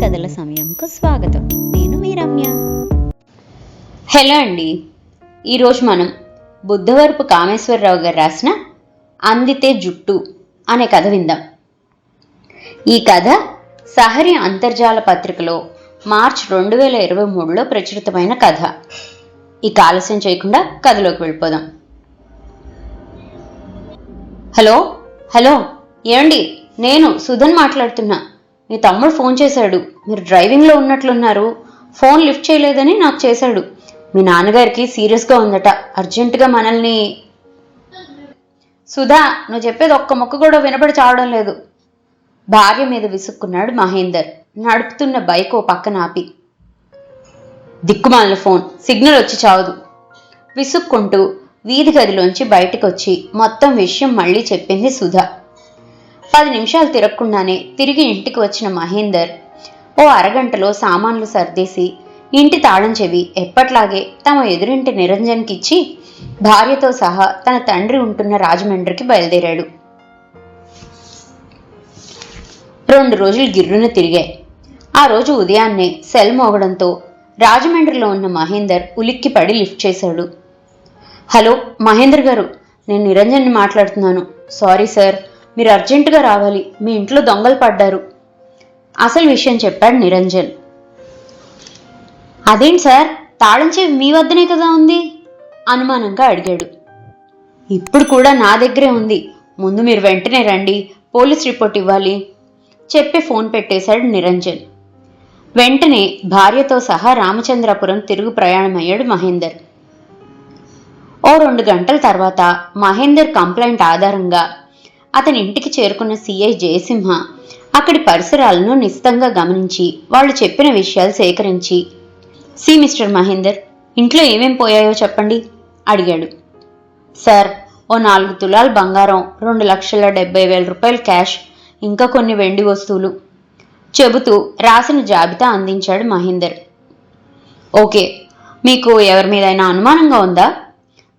కథల సమయంకు స్వాగతం. నేను మీ రమ్య. హలో అండి. ఈరోజు మనం బుద్ధవరపు కామేశ్వరరావు గారు రాసిన అందితే జుట్టు అనే కథ విందాం. ఈ కథ సహరి అంతర్జాల పత్రికలో మార్చ్ 2023లో ప్రచురితమైన కథ. ఇక ఆలస్యం చేయకుండా కథలోకి వెళ్ళిపోదాం. హలో హలో ఏమండి, నేను సుధన్ మాట్లాడుతున్నా. మీ తమ్ముడు ఫోన్ చేశాడు. మీరు డ్రైవింగ్లో ఉన్నట్లున్నారు. ఫోన్ లిఫ్ట్ చేయలేదని నాకు చేశాడు. మీ నాన్నగారికి సీరియస్గా ఉందట. అర్జెంటుగా మనల్ని... సుధా, నువ్వు చెప్పేది ఒక్క ముక్క కూడా వినపడి చావడం లేదు. భార్య మీద విసుక్కున్నాడు మహేందర్ నడుపుతున్న బైక్ ఓ పక్కన ఆపి. దిక్కుమాలిన ఫోన్, సిగ్నల్ వచ్చి చావదు. విసుక్కుంటూ వీధి గదిలోంచి బయటికొచ్చి మొత్తం విషయం మళ్లీ చెప్పింది సుధా. 10 నిమిషాలు తిరగకుండానే తిరిగి ఇంటికి వచ్చిన మహేందర్ ఓ అరగంటలో సామాన్లు సర్దేసి ఇంటి తాళం చెవి ఎప్పట్లాగే తమ ఎదురింటి నిరంజన్కిచ్చి భార్యతో సహా తన తండ్రి ఉంటున్న రాజమండ్రికి బయలుదేరాడు. 2 రోజులు గిర్రున తిరిగాయి. ఆ రోజు ఉదయాన్నే సెల్ మోగడంతో రాజమండ్రిలో ఉన్న మహేందర్ ఉలిక్కిపడి లిఫ్ట్ చేశాడు. హలో మహేందర్ గారు, నేను నిరంజన్ని మాట్లాడుతున్నాను. సారీ సార్, మీరు అర్జెంటుగా రావాలి. మీ ఇంట్లో దొంగలు పడ్డారు. అసలు విషయం చెప్పాడు నిరంజన్. అదేంటి సార్, తాళం చెవి మీ వద్దనే కదా ఉంది? అనుమానంగా అడిగాడు. ఇప్పుడు కూడా నా దగ్గరే ఉంది. ముందు మీరు వెంటనే రండి, పోలీస్ రిపోర్ట్ ఇవ్వాలి చెప్పి ఫోన్ పెట్టేశాడు నిరంజన్. వెంటనే భార్యతో సహా రామచంద్రపురం తిరుగు ప్రయాణమయ్యాడు మహేందర్. ఓ 2 గంటల తర్వాత మహేందర్ కంప్లైంట్ ఆధారంగా అతని ఇంటికి చేరుకున్న సిఐ జయసింహ అక్కడి పరిసరాలను నిశితంగా గమనించి వాళ్ళు చెప్పిన విషయాలు సేకరించి, సి మిస్టర్ మహేందర్, ఇంట్లో ఏమేం పోయాయో చెప్పండి అడిగాడు. సార్, ఓ 4 తులాల బంగారం, 2,70,000 రూపాయలు క్యాష్, ఇంకా కొన్ని వెండి వస్తువులు చెబుతూ రాసిన జాబితా అందించాడు మహేందర్. ఓకే, మీకు ఎవరి మీదైనా అనుమానంగా ఉందా?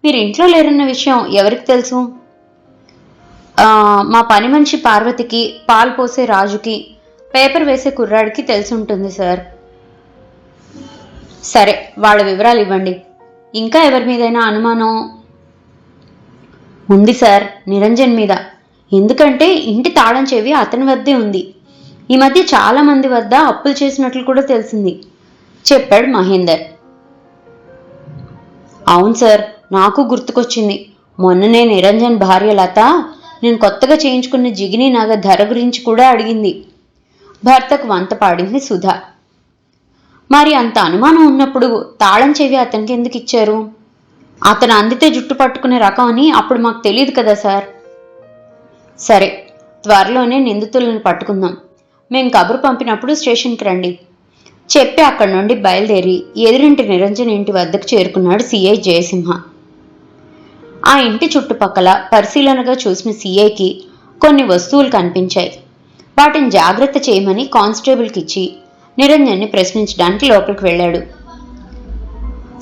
మీరు ఇంట్లో లేరన్న విషయం ఎవరికి తెలుసు? మా పని మనిషి పార్వతికి, పాలు పోసే రాజుకి, పేపర్ వేసే కుర్రాడికి తెలుసుంటుంది సార్. సరే, వాళ్ళ వివరాలు ఇవ్వండి. ఇంకా ఎవరి మీదైనా అనుమానం ఉంది సార్? నిరంజన్ మీద. ఎందుకంటే ఇంటి తాళం చెవి అతని వద్దే ఉంది. ఈ మధ్య చాలా మంది వద్ద అప్పులు చేసినట్లు కూడా తెలిసింది చెప్పాడు మహేందర్. అవును సార్, నాకు గుర్తుకొచ్చింది. మొన్ననే నిరంజన్ భార్య లత నేను కొత్తగా చేయించుకున్న జిగిని నగ ధర గురించి కూడా అడిగింది. భర్తకు వంత పాడింది సుధా. మరి అంత అనుమానం ఉన్నప్పుడు తాళం చెవి అతనికి ఎందుకు ఇచ్చారు? అతను అందితే జుట్టు పట్టుకునే రకం అని అప్పుడు మాకు తెలియదు కదా సార్. సరే, త్వరలోనే నిందితులను పట్టుకుందాం. మేం కబురు పంపినప్పుడు స్టేషన్కి రండి చెప్పి అక్కడి నుండి బయలుదేరి ఎదురింటి నిరంజన్ ఇంటి వద్దకు చేరుకున్నాడు సిఐ జయసింహ. ఆ ఇంటి చుట్టుపక్కల పరిశీలనగా చూసిన సిఐకి కొన్ని వస్తువులు కనిపించాయి. వాటిని జాగ్రత్త చేయమని కానిస్టేబుల్కి ఇచ్చి నిరంజన్ని ప్రశ్నించడానికి లోపలికి వెళ్ళాడు.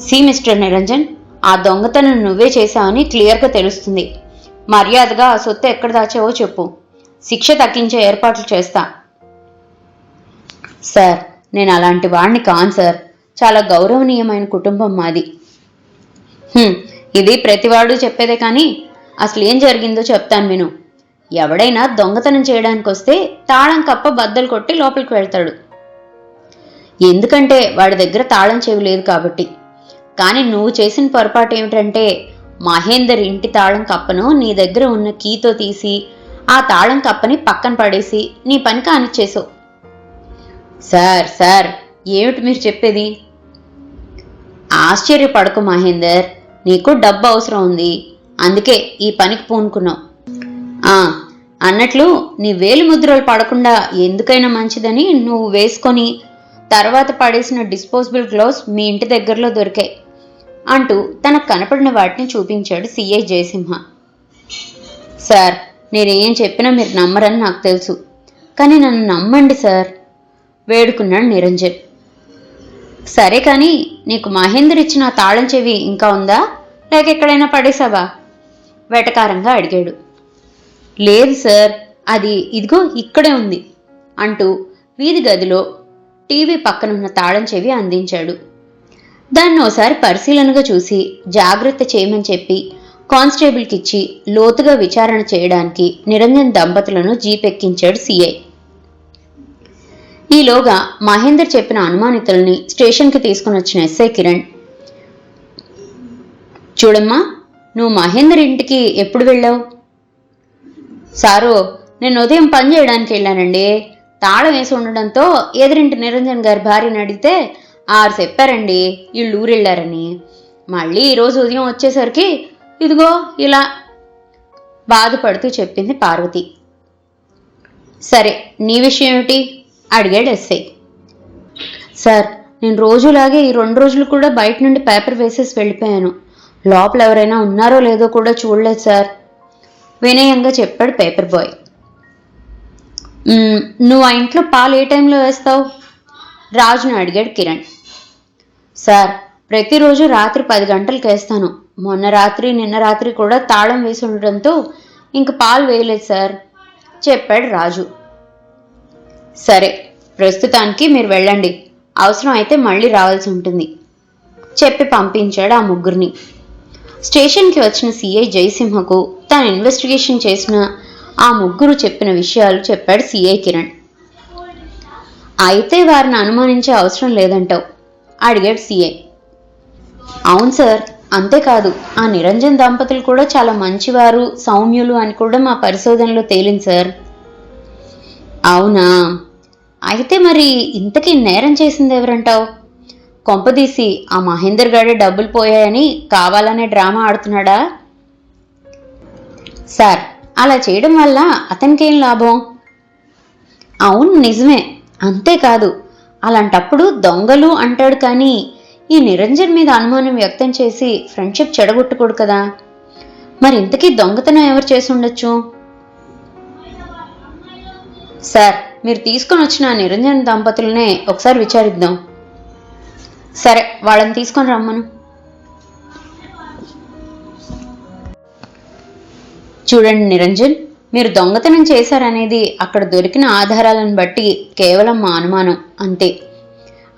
సి మిస్టర్ నిరంజన్, ఆ దొంగతనం నువ్వే చేశావని క్లియర్గా తెలుస్తుంది. మర్యాదగా ఆ సొత్తు ఎక్కడ దాచావో చెప్పు. శిక్ష తగ్గించే ఏర్పాట్లు చేస్తా. సార్, నేను అలాంటి వాణ్ణి కాను సార్. చాలా గౌరవనీయమైన కుటుంబం మాది. ఇది ప్రతివాడు చెప్పేదే కానీ అసలు ఏం జరిగిందో చెప్తాను విను. ఎవడైనా దొంగతనం చేయడానికి వస్తే తాళం కప్ప బద్దలు కొట్టి లోపలికి వెళ్తాడు. ఎందుకంటే వాడి దగ్గర తాళం చెవి లేదు కాబట్టి. కానీ నువ్వు చేసిన పొరపాటు ఏమిటంటే మహేందర్ ఇంటి తాళం కప్పను నీ దగ్గర ఉన్న కీతో తీసి ఆ తాళం కప్పని పక్కన పడేసి నీ పని కానిచ్చేసావు. సార్ సార్, ఏమిటి మీరు చెప్పేది? ఆశ్చర్యపడకు మహేందర్, నీకు డబ్బు అవసరం ఉంది, అందుకే ఈ పనికి పూనుకున్నావు. అన్నట్లు నీ వేలు ముద్రలు పడకుండా ఎందుకైనా మంచిదని నువ్వు వేసుకొని తర్వాత పడేసిన డిస్పోజబుల్ గ్లౌస్ మీ ఇంటి దగ్గరలో దొరికాయి అంటూ తనకు కనపడిన వాటిని చూపించాడు సిఐ జయసింహ. సార్, నేనేం చెప్పినా మీరు నమ్మరని నాకు తెలుసు, కానీ నన్ను నమ్మండి సార్ వేడుకున్నాడు నిరంజన్. సరే కానీ నీకు మహేందర్ ఇచ్చిన తాళం చెవి ఇంకా ఉందా, లేక ఎక్కడైనా పడేసావా? వెటకారంగా అడిగాడు. లేదు సార్, అది ఇదిగో ఇక్కడే ఉంది అంటూ వీధి గదిలో టీవీ పక్కనున్న తాళం చెవి అందించాడు. దాన్ని ఓసారి పరిశీలనగా చూసి జాగ్రత్త చేయమని చెప్పి కానిస్టేబుల్కిచ్చి లోతుగా విచారణ చేయడానికి నిరంజన్ దంపతులను జీపెక్కించాడు సిఐ. ఈలోగా మహేందర్ చెప్పిన అనుమానితుల్ని స్టేషన్కి తీసుకుని వచ్చిన ఎస్ఐ కిరణ్, చూడమ్మా, నువ్వు మహేందర్ ఇంటికి ఎప్పుడు వెళ్ళావు? సారు, నేను ఉదయం పని చేయడానికి వెళ్ళానండి. తాళం వేసి ఉండడంతో ఎదురింటి నిరంజన్ గారి భార్యని అడిగితే ఆరు చెప్పారండి వీళ్ళు ఊరెళ్ళారని. మళ్ళీ ఈరోజు ఉదయం వచ్చేసరికి ఇదిగో ఇలా బాధపడుతూ చెప్పింది పార్వతి. సరే, నీ విషయం ఏమిటి అడిగాడు ఎస్ఐ. సార్, నేను రోజులాగే ఈ 2 రోజులు కూడా బయట నుండి పేపర్ వేసేసి వెళ్ళిపోయాను. లోపల ఎవరైనా ఉన్నారో లేదో కూడా చూడలేదు సార్, వినయంగా చెప్పాడు పేపర్ బాయ్. నువ్వు ఆ ఇంట్లో పాలు ఏ టైంలో వేస్తావు? రాజును అడిగాడు కిరణ్. సార్, ప్రతిరోజు రాత్రి 10 గంటలకు వేస్తాను. మొన్న రాత్రి నిన్న రాత్రి కూడా తాళం వేసి ఉండడంతో ఇంక పాలు వేయలేదు సార్, చెప్పాడు రాజు. సరే, ప్రస్తుతానికి మీరు వెళ్ళండి, అవసరం అయితే మళ్ళీ రావాల్సి ఉంటుంది చెప్పి పంపించాడు ఆ ముగ్గురిని. స్టేషన్కి వచ్చిన సిఐ జయసింహకు తాను ఇన్వెస్టిగేషన్ చేసిన ఆ ముగ్గురు చెప్పిన విషయాలు చెప్పాడు సిఐ కిరణ్. అయితే వారిని అనుమానించే అవసరం లేదంటావు అడిగాడు సిఐ. అవును సార్, అంతేకాదు ఆ నిరంజన్ దంపతులు కూడా చాలా మంచివారు, సౌమ్యులు అని కూడా మా పరిశోధనలో తేలింది సార్. అవునా? అయితే మరి ఇంతకీ నేరం చేసింది ఎవరంటావు? కొంపదీసి ఆ మహేందర్ గారి డబ్బులు పోయాయని కావాలనే డ్రామా ఆడుతున్నాడా? సార్, అలా చేయడం వల్ల అతనికేం లాభం? అవును, నిజమే. అంతేకాదు అలాంటప్పుడు దొంగలు అంటాడు కానీ ఈ నిరంజన్ మీద అనుమానం వ్యక్తం చేసి ఫ్రెండ్షిప్ చెడగొట్టుకోడు కదా. మరి ఇంతకీ దొంగతనం ఎవరు చేసి ఉండొచ్చు? సార్, మీరు తీసుకొని వచ్చిన నిరంజన్ దంపతులనే ఒకసారి విచారిద్దాం. సరే, వాళ్ళని తీసుకొని రమ్మను. చూడండి నిరంజన్, మీరు దొంగతనం చేశారనేది అక్కడ దొరికిన ఆధారాలను బట్టి కేవలం మా అనుమానం అంతే.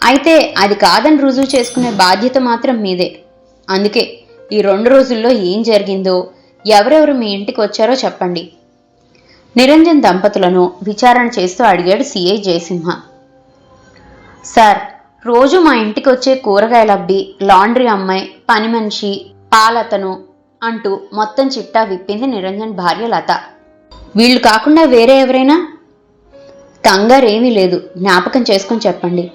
అయితే అది కాదని రుజువు చేసుకునే బాధ్యత మాత్రం మీదే. అందుకే ఈ 2 రోజుల్లో ఏం జరిగిందో, ఎవరెవరు మీ ఇంటికి వచ్చారో చెప్పండి. నిరంజన్ దంపతులను విచారణ చేస్తూ అడిగాడు సిఐ జయసింహ. సార్, రోజు మా ఇంటికి వచ్చే కూరగాయల అబ్బి, లాండ్రీ అమ్మాయి, పని మనిషి, పాలతను అంటూ మొత్తం చిట్టా విప్పింది నిరంజన్ భార్య లత. వీళ్ళు కాకుండా వేరే ఎవరైనా? కంగారేమీ లేదు, జ్ఞాపకం చేసుకుని చెప్పండి.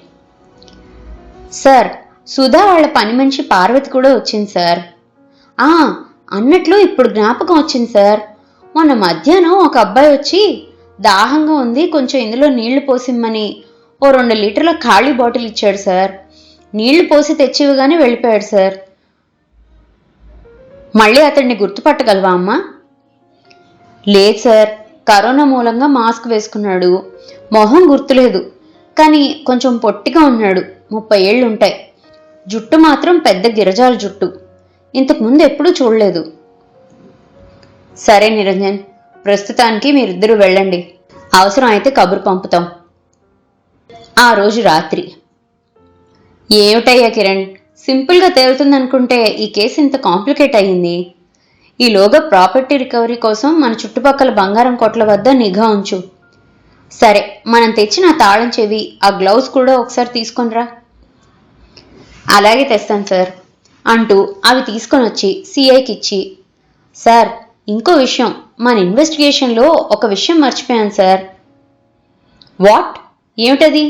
సార్, సుధా వాళ్ళ పని మనిషి పార్వతి కూడా వచ్చింది సార్. అన్నట్లు ఇప్పుడు జ్ఞాపకం వచ్చింది సార్. మొన్న మధ్యాహ్నం ఒక అబ్బాయి వచ్చి దాహంగా ఉంది, కొంచెం ఇందులో నీళ్లు పోసిమ్మని ఓ 2 లీటర్ల ఖాళీ బాటిల్ ఇచ్చాడు సార్. నీళ్లు పోసి తెచ్చివ్వగానే వెళ్ళిపోయాడు సార్. మళ్ళీ అతన్ని గుర్తుపట్టగలవా అమ్మా? లేదు సార్, కరోనా మూలంగా మాస్క్ వేసుకున్నాడు. మొహం గుర్తులేదు, కానీ కొంచెం పొట్టిగా ఉన్నాడు. 30 ఏళ్ళు ఉంటాయి. జుట్టు మాత్రం పెద్ద గిరజాల జుట్టు. ఇంతకుముందు ఎప్పుడూ చూడలేదు. సరే నిరంజన్, ప్రస్తుతానికి మీరిద్దరూ వెళ్ళండి, అవసరం అయితే కబురు పంపుతాం. ఆ రోజు రాత్రి. ఏమిటయ్యా కిరణ్, సింపుల్గా తేలుతుందనుకుంటే ఈ కేసు ఇంత కాంప్లికేట్ అయ్యింది. ఈలోగా ప్రాపర్టీ రికవరీ కోసం మన చుట్టుపక్కల బంగారం కొట్ల వద్ద నిఘా ఉంచు. సరే, మనం తెచ్చిన తాళం చెవి, ఆ గ్లౌజ్ కూడా ఒకసారి తీసుకొనిరా. అలాగే తెస్తాను సార్ అంటూ అవి తీసుకొని వచ్చి సిఐకి ఇచ్చి, సార్, ఇంకో విషయం, మన ఇన్వెస్టిగేషన్లో ఒక విషయం మర్చిపోయాను సార్. వాట్? ఏమిటది?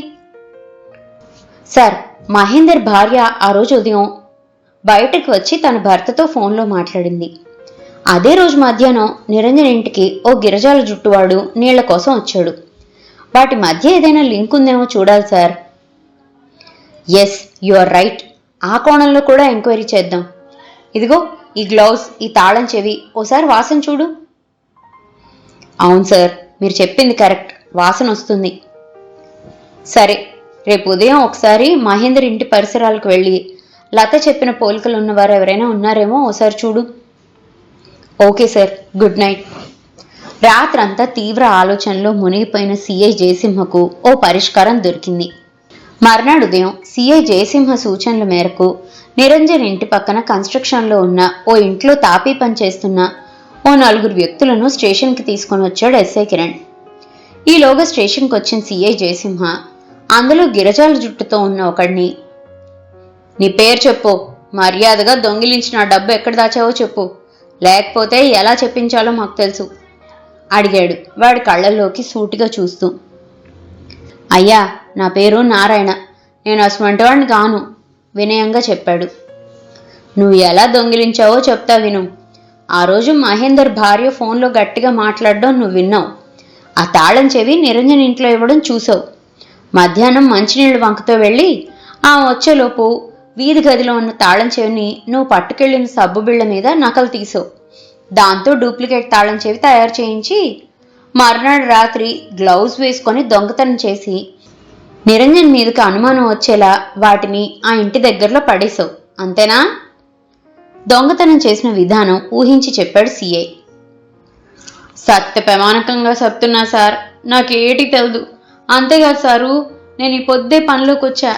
సార్, మహేందర్ భార్య ఆ రోజు ఉదయం బయటకు వచ్చి తన భర్తతో ఫోన్లో మాట్లాడింది. అదే రోజు మధ్యాహ్నం నిరంజన్ ఇంటికి ఓ గిరజాల జుట్టువాడు నీళ్ల కోసం వచ్చాడు. వాటి మధ్య ఏదైనా లింక్ ఉందేమో చూడాలి sir. Yes, you are right. ఆ కోణంలో కూడా ఎంక్వైరీ చేద్దాం. ఇదిగో ఈ గ్లౌజ్, ఈ తాళం చెవి ఓసారి వాసన చూడు. అవును సార్, మీరు చెప్పింది కరెక్ట్, వాసన వస్తుంది. సరే, రేపు ఉదయం ఒకసారి మహేందర్ ఇంటి పరిసరాలకు వెళ్ళి లత చెప్పిన పోలికలు ఉన్నవారు ఎవరైనా ఉన్నారేమో ఓసారి చూడు. Okay sir, good night. రాత్రంతా తీవ్ర ఆలోచనలో మునిగిపోయిన సిఐ జయసింహకు ఓ పరిష్కారం దొరికింది. మర్నాడు ఉదయం సిఐ జయసింహ సూచనల మేరకు నిరంజన్ ఇంటి పక్కన కన్స్ట్రక్షన్లో ఉన్న ఓ ఇంట్లో తాపీ పని చేస్తున్న ఓ 4 వ్యక్తులను స్టేషన్కి తీసుకొని వచ్చాడు ఎస్ఐ కిరణ్. ఈలోగా స్టేషన్కి వచ్చిన సిఐ జయసింహ అందులో గిరజాల జుట్టుతో ఉన్న ఒకడిని, నీ పేరు చెప్పు, మర్యాదగా దొంగిలించిన డబ్బు ఎక్కడ దాచావో చెప్పు, లేకపోతే ఎలా చెప్పించాలో మాకు తెలుసు అడిగాడు వాడి కళ్ళల్లోకి సూటిగా చూస్తూ. అయ్యా, నా పేరు నారాయణ, నేను అసమంటివాడిని కాను వినయంగా చెప్పాడు. నువ్వు ఎలా దొంగిలించావో చెప్తా విను. ఆ రోజు మహేందర్ భార్య ఫోన్లో గట్టిగా మాట్లాడడం నువ్వు విన్నావు. ఆ తాళం చెవి నిరంజన్ ఇంట్లో ఇవ్వడం చూసావు. మధ్యాహ్నం మంచినీళ్ళు వంకతో వెళ్ళి ఆ వచ్చేలోపు వీధి గదిలో ఉన్న తాళం చెవిని నువ్వు పట్టుకెళ్లిన సబ్బు బిళ్ళ మీద నకలు తీసావు. దాంతో డూప్లికేట్ తాళం చెవి తయారు చేయించి మర్నాడు రాత్రి గ్లౌజ్ వేసుకొని దొంగతనం చేసి నిరంజన్ మీదకి అనుమానం వచ్చేలా వాటిని ఆ ఇంటి దగ్గరలో పడేశావు, అంతేనా? దొంగతనం చేసిన విధానం ఊహించి చెప్పాడు సిఐ. సత్య ప్రమాణకంగా చెప్తున్నా సార్, నాకేటి తెలదు. అంతేకాదు సారు, నేను ఈ పొద్దే పనిలోకి వచ్చా.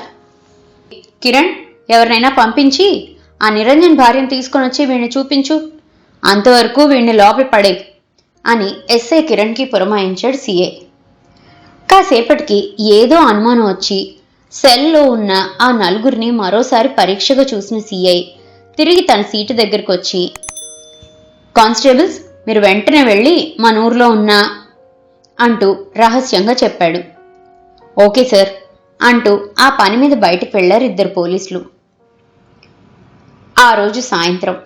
కిరణ్, ఎవరినైనా పంపించి ఆ నిరంజన్ భార్యను తీసుకొని వచ్చి వీడిని చూపించు, అంతవరకు వీడిని లోపల పడే అని ఎస్ఐ కిరణ్కి పురమాయించాడు సిఐ. కాసేపటికి ఏదో అనుమానం వచ్చి సెల్లో ఉన్న ఆ 4 మరోసారి పరీక్షగా చూసిన సిఐ తిరిగి తన సీటు దగ్గరకు వచ్చి, కానిస్టేబుల్స్, మీరు వెంటనే వెళ్ళి మన ఊర్లో ఉన్న అంటూ రహస్యంగా చెప్పాడు. ఓకే సార్ అంటూ ఆ పని మీద బయటకు వెళ్లారు 2 పోలీసులు. ఆ రోజు సాయంత్రం,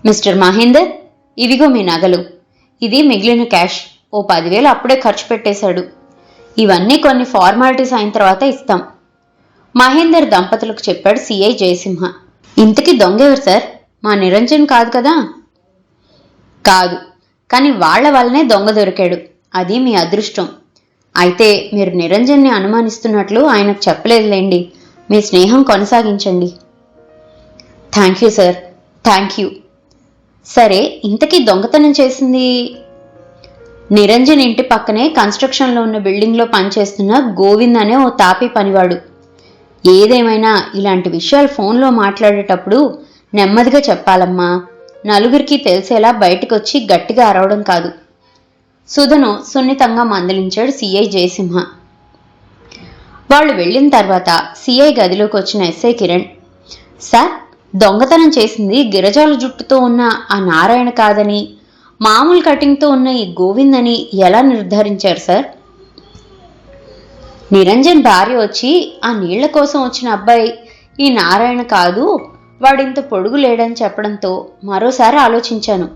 మిస్టర్ మహేందర్, ఇవిగో మీ నగలు, ఇది మిగిలిన క్యాష్, ఓ 10,000 అప్పుడే ఖర్చు పెట్టేశాడు. ఇవన్నీ కొన్ని ఫార్మాలిటీస్ అయిన తర్వాత ఇస్తాం మహేందర్ దంపతులకు చెప్పాడు సిఐ జయసింహ. ఇంతకీ దొంగెవరు సార్? మా నిరంజన్ కాదు కదా? కాదు, కానీ వాళ్ల వల్లనే దొంగ దొరికాడు, అది మీ అదృష్టం. అయితే మీరు నిరంజన్ని అనుమానిస్తున్నట్లు ఆయనకు చెప్పలేదులేండి, మీ స్నేహం కొనసాగించండి. Thank you sir, thank you. సరే, ఇంతకీ దొంగతనం చేసింది? నిరంజన్ ఇంటి పక్కనే కన్స్ట్రక్షన్లో ఉన్న బిల్డింగ్లో పనిచేస్తున్న గోవింద్ అనే ఓ తాపీ పనివాడు. ఏదేమైనా ఇలాంటి విషయాలు ఫోన్లో మాట్లాడేటప్పుడు నెమ్మదిగా చెప్పాలమ్మా, నలుగురికి తెలిసేలా బయటకొచ్చి గట్టిగా అరవడం కాదు. సుధను సున్నితంగా మందలించాడు సిఐ జయసింహ. వాళ్ళు వెళ్ళిన తర్వాత సిఐ గదిలోకి వచ్చిన ఎస్ఐ కిరణ్, సార్, దొంగతనం చేసింది గిరజాల జుట్టుతో ఉన్న ఆ నారాయణ కాదని, మామూలు కటింగ్తో ఉన్న ఈ గోవింద్ అని ఎలా నిర్ధారించారు సార్? నిరంజన్ భార్య వచ్చి ఆ నీళ్ల కోసం వచ్చిన అబ్బాయి ఈ నారాయణ కాదు, వాడింత పొడుగు లేడని చెప్పడంతో మరోసారి ఆలోచించాను.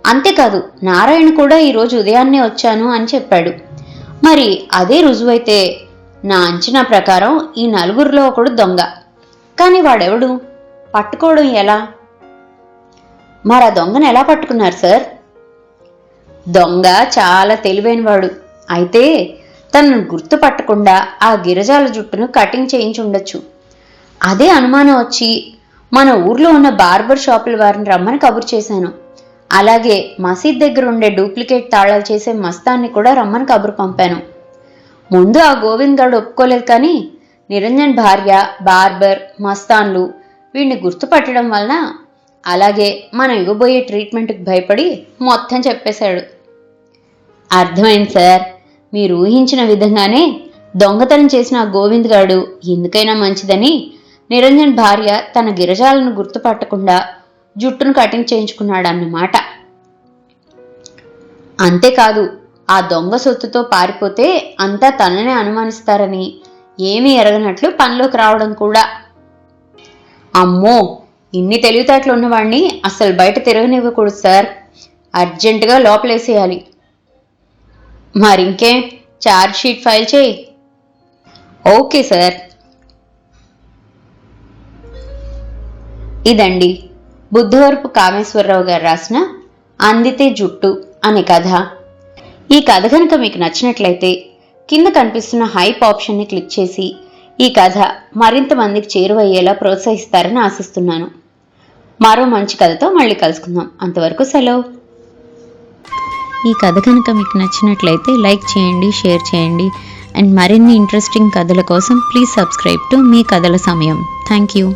అంతేకాదు, నారాయణ కూడా ఈరోజు ఉదయాన్నే వచ్చాను అని చెప్పాడు. మరి అదే రుజువైతే నా అంచనా ప్రకారం ఈ 4 ఒకడు దొంగ. కానీ వాడెవడు? పట్టుకోవడం ఎలా? మరి ఆ దొంగను ఎలా పట్టుకున్నారు సార్? దొంగ చాలా తెలివైనవాడు. అయితే తనను గుర్తుపట్టకుండా ఆ గిరజాల జుట్టును కటింగ్ చేయించి ఉండొచ్చు. అదే అనుమానం వచ్చి మన ఊర్లో ఉన్న బార్బర్ షాపుల వారిని రమ్మని కబురు చేశాను. అలాగే మసీద్ దగ్గర ఉండే డూప్లికేట్ తాళాలు చేసే మస్తాన్ని కూడా రమ్మని కబురు పంపాను. ముందు ఆ గోవింద్ గారు ఒప్పుకోలేదు, కానీ నిరంజన్ భార్య, బార్బర్, మస్తాన్లు వీడిని గుర్తుపట్టడం వలన, అలాగే మనం ఇవ్వబోయే ట్రీట్మెంట్కి భయపడి మొత్తం చెప్పేశాడు. అర్థమైంది సార్, మీరు ఊహించిన విధంగానే దొంగతనం చేసిన ఆ గోవింద్ గాడు ఎందుకైనా మంచిదని నిరంజన్ భార్య తన గిరజాలను గుర్తుపట్టకుండా జుట్టును కటింగ్ చేయించుకున్నాడన్నమాట. అంతేకాదు, ఆ దొంగ సొత్తుతో పారిపోతే అంతా తననే అనుమానిస్తారని ఏమీ ఎరగనట్లు పనిలోకి రావడం కూడా. అమ్మో, ఇన్ని తెలివితేటలు ఉన్నవాడిని అసలు బయట తిరగనివ్వకూడదు సార్, అర్జెంటుగా లోపలేసేయాలి. మరింకే, ఛార్జ్ షీట్ ఫైల్ చేయి. Okay sir. ఇదండి బుద్ధవరపు కామేశ్వరరావు గారు రాసిన అందితే జుట్టు అనే కథ. ఈ కథ కనుక మీకు నచ్చినట్లయితే కింద కనిపిస్తున్న హైప్ ఆప్షన్ని క్లిక్ చేసి ఈ కథ మరింత మందికి చేరువయ్యేలా ప్రోత్సహిస్తారని ఆశిస్తున్నాను. మరో మంచి కథతో మళ్ళీ కలుసుకుందాం. అంతవరకు సెలవు. ఈ కథ కనుక మీకు నచ్చినట్లయితే లైక్ చేయండి, షేర్ చేయండి, అండ్ మరిన్ని ఇంట్రెస్టింగ్ కథల కోసం ప్లీజ్ సబ్స్క్రైబ్ టు మీ కథల సమయం. Thank you.